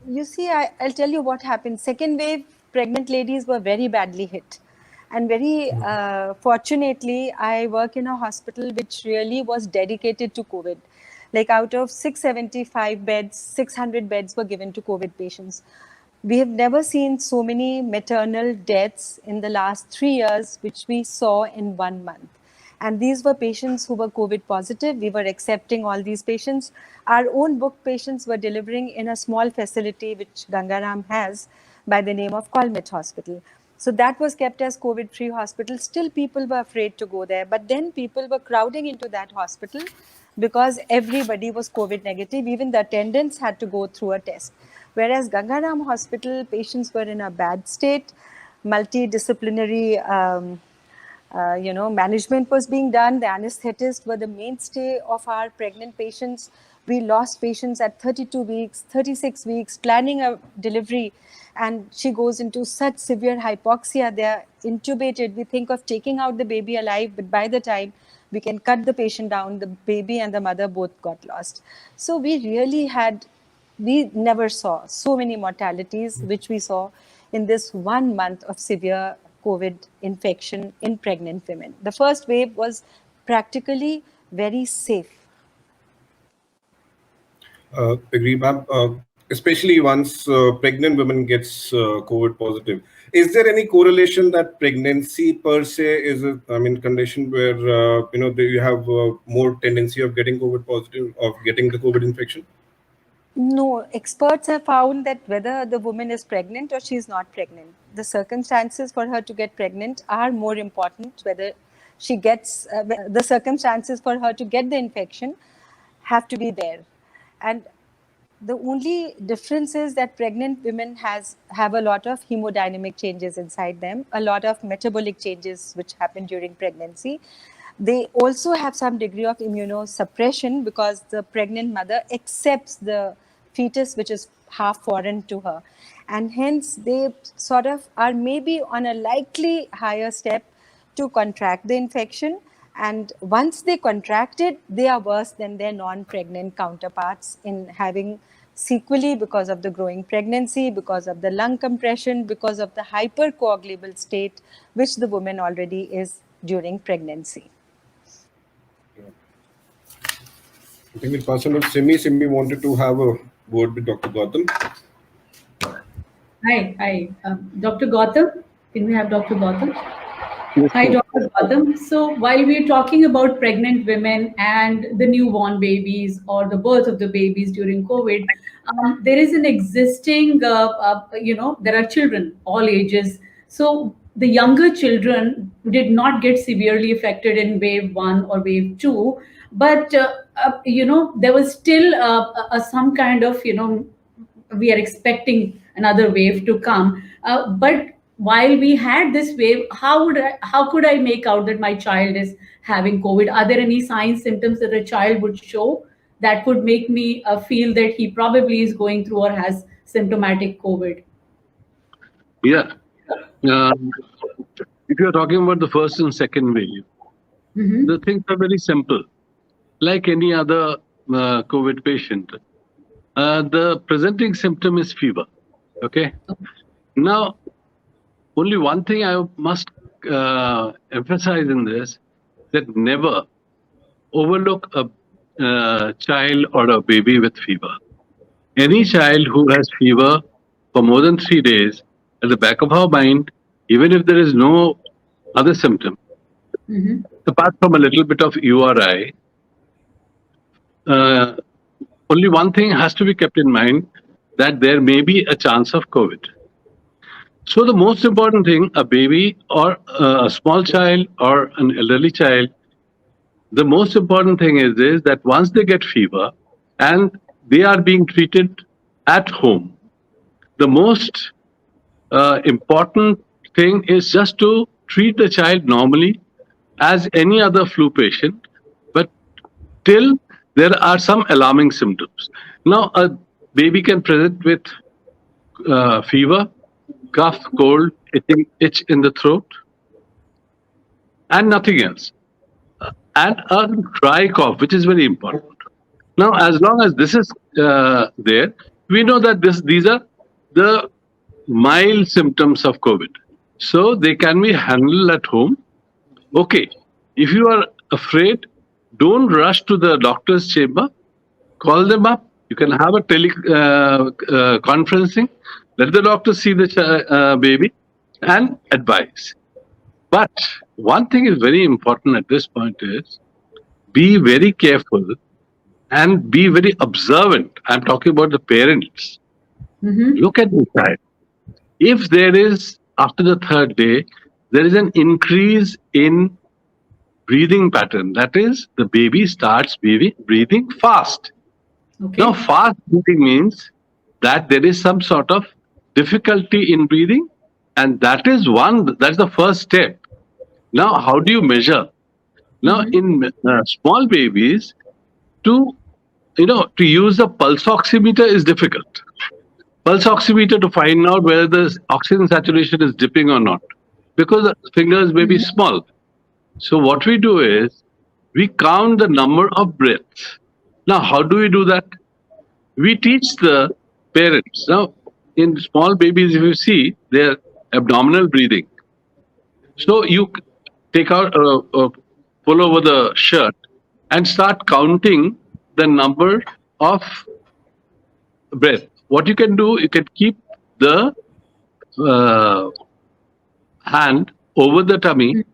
You see, I'll tell you what happened. Second wave, pregnant ladies were very badly hit. And very fortunately, I work in a hospital which really was dedicated to COVID. Like out of 675 beds, 600 beds were given to COVID patients. We have never seen so many maternal deaths in the last 3 years, which we saw in 1 month. And these were patients who were COVID positive. We were accepting all these patients. Our own book patients were delivering in a small facility which Gangaram has by the name of Colmet Hospital. So that was kept as COVID-free hospital. Still, people were afraid to go there. But then people were crowding into that hospital because everybody was COVID negative. Even the attendants had to go through a test. Whereas Gangaram Hospital, patients were in a bad state, multidisciplinary management was being done. The anesthetists were the mainstay of our pregnant patients. We lost patients at 32 weeks, 36 weeks, planning a delivery, and she goes into such severe hypoxia. They are intubated. We think of taking out the baby alive, but by the time we can cut the patient down, the baby and the mother both got lost. So we never saw so many mortalities, which we saw in this 1 month of severe COVID infection in pregnant women. The first wave was practically very safe. Agree, ma'am. Especially once pregnant women gets COVID positive. Is there any correlation that pregnancy per se is a condition where you have more tendency of getting COVID positive, of getting the COVID infection? No, experts have found that whether the woman is pregnant or she is not pregnant, the circumstances for her to get pregnant are more important. Whether she gets the circumstances for her to get the infection have to be there. And the only difference is that pregnant women have a lot of hemodynamic changes inside them, a lot of metabolic changes which happen during pregnancy. They also have some degree of immunosuppression because the pregnant mother accepts the fetus which is half foreign to her. And hence they sort of are maybe on a likely higher step to contract the infection. And once they contract it, they are worse than their non-pregnant counterparts in having sequelae because of the growing pregnancy, because of the lung compression, because of the hypercoagulable state which the woman already is during pregnancy. I think we'll pass on to Simi. Simi wanted to have a word with Dr. Gautam. Hi. Dr. Gautam, can we have Dr. Gautam? Hi, Dr. Gautam. So while we're talking about pregnant women and the newborn babies or the birth of the babies during COVID, there is an existing, there are children, all ages. So the younger children did not get severely affected in wave 1 or wave 2, but, there was still some kind of, we are expecting another wave to come. But while we had this wave, how could I make out that my child is having COVID? Are there any signs, symptoms that a child would show that could make me feel that he probably is going through or has symptomatic COVID? Yeah. If you're talking about the first and second wave, the things are very simple. Like any other COVID patient, the presenting symptom is fever. Okay. Now, only one thing I must emphasize in this, that never overlook a child or a baby with fever. Any child who has fever for more than 3 days, at the back of our mind, even if there is no other symptom, apart from a little bit of URI, only one thing has to be kept in mind, that there may be a chance of COVID. So the most important thing, a baby or a small child or an elderly child, the most important thing is that once they get fever and they are being treated at home, the most important thing is just to treat the child normally as any other flu patient, but till there are some alarming symptoms. Now, a baby can present with fever, cough, cold, itch in the throat, and nothing else. And a dry cough, which is very important. Now, as long as this is there, we know that these are the mild symptoms of COVID. So they can be handled at home. Okay, if you are afraid, don't rush to the doctor's chamber. Call them up. You can have a conferencing. Let the doctor see the baby and advise. But one thing is very important at this point is be very careful and be very observant. I'm talking about the parents. Look at the child. If there is, after the third day, there is an increase in breathing pattern, that is, the baby starts breathing fast. Okay. Now, fast breathing means that there is some sort of difficulty in breathing, and that's the first step. Now, how do you measure? Now, in small babies, to use the pulse oximeter is difficult. Pulse oximeter to find out whether the oxygen saturation is dipping or not, because the fingers may be small. So what we do is we count the number of breaths. Now, how do we do that? We teach the parents. Now, in small babies, if you see, they're abdominal breathing. So you take out, pull over the shirt and start counting the number of breath. What you can do, you can keep the hand over the tummy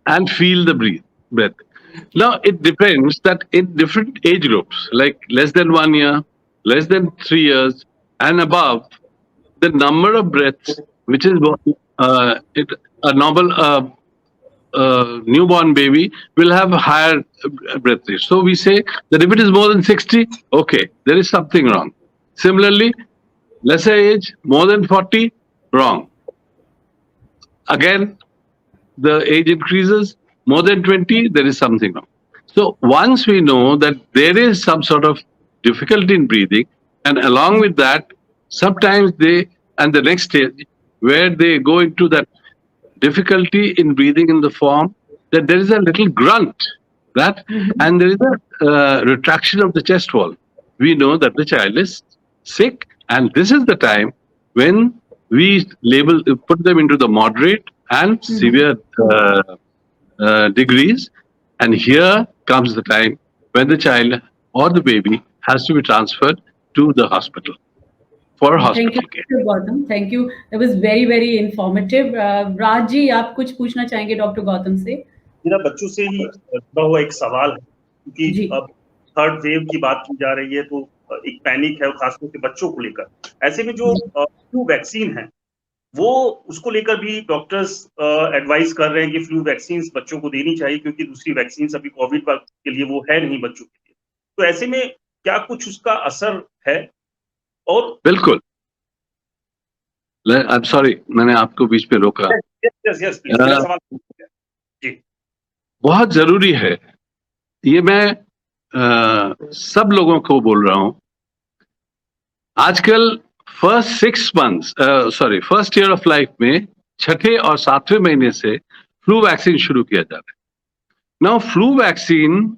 and feel the breath. Now, it depends that in different age groups, like less than 1 year, less than 3 years, and above, the number of breaths, which is a normal newborn baby, will have a higher breath rate. So we say that if it is more than 60, okay, there is something wrong. Similarly, lesser age, more than 40, wrong. Again, the age increases, more than 20, there is something wrong. So once we know that there is some sort of difficulty in breathing, and along with that, sometimes the next stage, where they go into that difficulty in breathing in the form that there is a little grunt, and there is a retraction of the chest wall, we know that the child is sick, and this is the time when we put them into the moderate and severe degrees, and here comes the time when the child or the baby has to be transferred to the hospital for hospital care. Thank you, Gautam. Thank you. That was very, very informative. Raj ji, आप कुछ पूछना चाहेंगे doctor Gautam से? मेरा बच्चों से ही जुड़ा हुआ एक सवाल है, क्योंकि अब थर्ड वेव की बात की जा रही है, तो एक पैनिक है, खासतौर से बच्चों को लेकर। ऐसे में जो फ्लू वैक्सीन है, वो उसको लेकर भी डॉक्टर्स एडवाइस कर रहे हैं कि फ्लू वैक्सीन बच्चों को देनी चाहिए, क्योंकि दूसरी वैक्सीन अभी कोविड के लिए वो है नहीं बच्चों के लिए। तो ऐसे में क्या कुछ उसका असर है? और बिल्कुल, I'm sorry, मैंने आपको बीच में रोका। yes, मेरा सवाल जी बहुत जरूरी है, ये मैं सब लोगों को बोल रहा हूं। आजकल फर्स्ट ईयर ऑफ लाइफ में 6ठे और 7वें महीने से फ्लू वैक्सीन शुरू किया जा रहा है। Now flu vaccine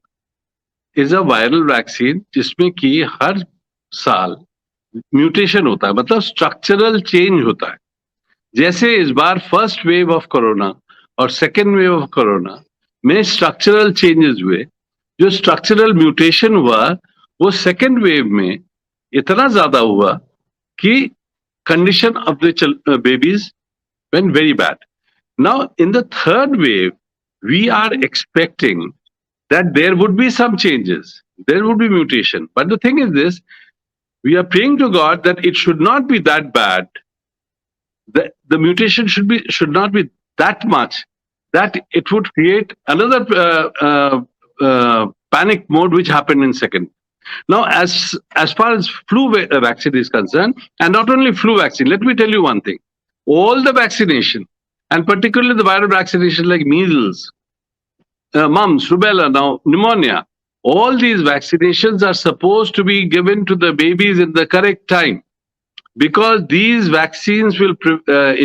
is a viral vaccine जिसमें कि हर साल म्यूटेशन होता है, मतलब स्ट्रक्चरल चेंज होता है। जैसे इस बार फर्स्ट वेव ऑफ कोरोना और सेकेंड वेव ऑफ कोरोना में स्ट्रक्चरल चेंजेस हुए, जो स्ट्रक्चरल म्यूटेशन हुआ वो सेकेंड वेव में इतना ज्यादा हुआ कि condition of the babies went very bad. Now in the third wave we are expecting that there would be some changes, there would be mutation. But the thing is this, we are praying to God that it should not be that bad. The mutation should not be that much that it would create another panic mode which happened in second. Now, as far as flu vaccine is concerned, and not only flu vaccine, let me tell you one thing. All the vaccination, and particularly the viral vaccination like measles, mumps, rubella, now pneumonia, all these vaccinations are supposed to be given to the babies in the correct time, because these vaccines will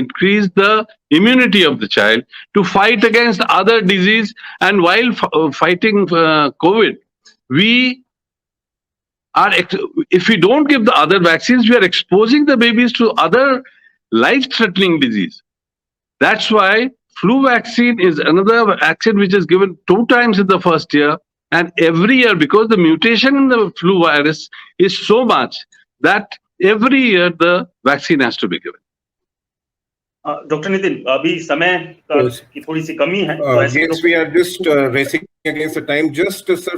increase the immunity of the child to fight against other disease. And while fighting COVID, we if we don't give the other vaccines, we are exposing the babies to other life-threatening disease. That's why flu vaccine is another vaccine which is given 2 times in the first year, and every year, because the mutation in the flu virus is so much that every year the vaccine has to be given. Doctor Nitin, अभी समय की थोड़ी सी कमी है, तो ऐसे yes, we are just racing against the time. Just sir,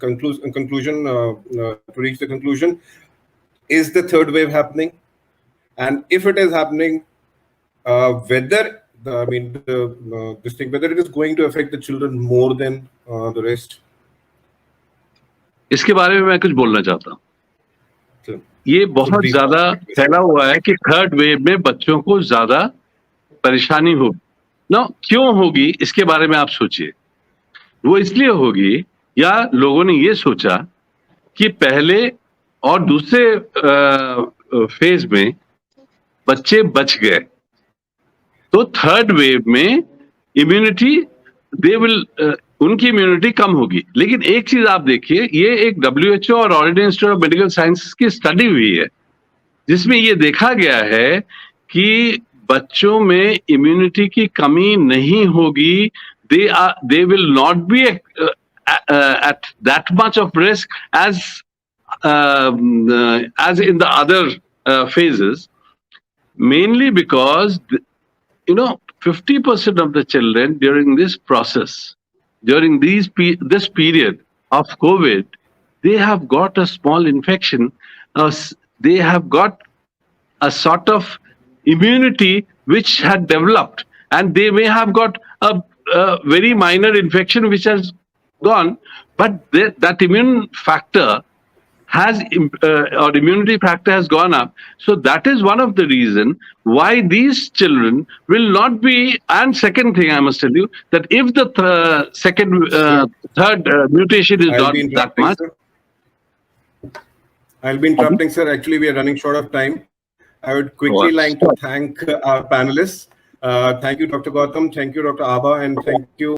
conclusion to reach the conclusion. Is the third wave happening? And if it is happening, whether whether it is going to affect the children more than the rest? इसके बारे में मैं कुछ बोलना चाहता हूँ. ये बहुत ज्यादा फैला हुआ है कि थर्ड वेव में बच्चों को ज्यादा परेशानी होगी. ना क्यों होगी इसके बारे में आप सोचिए. वो इसलिए होगी या लोगों ने ये सोचा कि पहले और दूसरे फेज में बच्चे बच गए, तो थर्ड वेव में इम्यूनिटी उनकी इम्यूनिटी कम होगी. लेकिन एक चीज आप देखिए, ये एक WHO और orange institute of medical sciences की स्टडी हुई है जिसमें ये देखा गया है कि बच्चों में इम्यूनिटी की कमी नहीं होगी. they will not be at that much of risk as in the other phases, mainly because 50% of the children during this process, during this period of COVID, they have got a small infection. They have got a sort of immunity which had developed, and they may have got a very minor infection which has gone, but that immune factor or immunity factor has gone up. So that is one of the reasons why these children will not be. And second thing I must tell you, that if the third mutation is not that much. Sir. I'll be interrupting, sir. Actually, we are running short of time. I would quickly like to thank our panelists. Thank you, Dr. Gautam. Thank you, Dr. Abha, and thank you.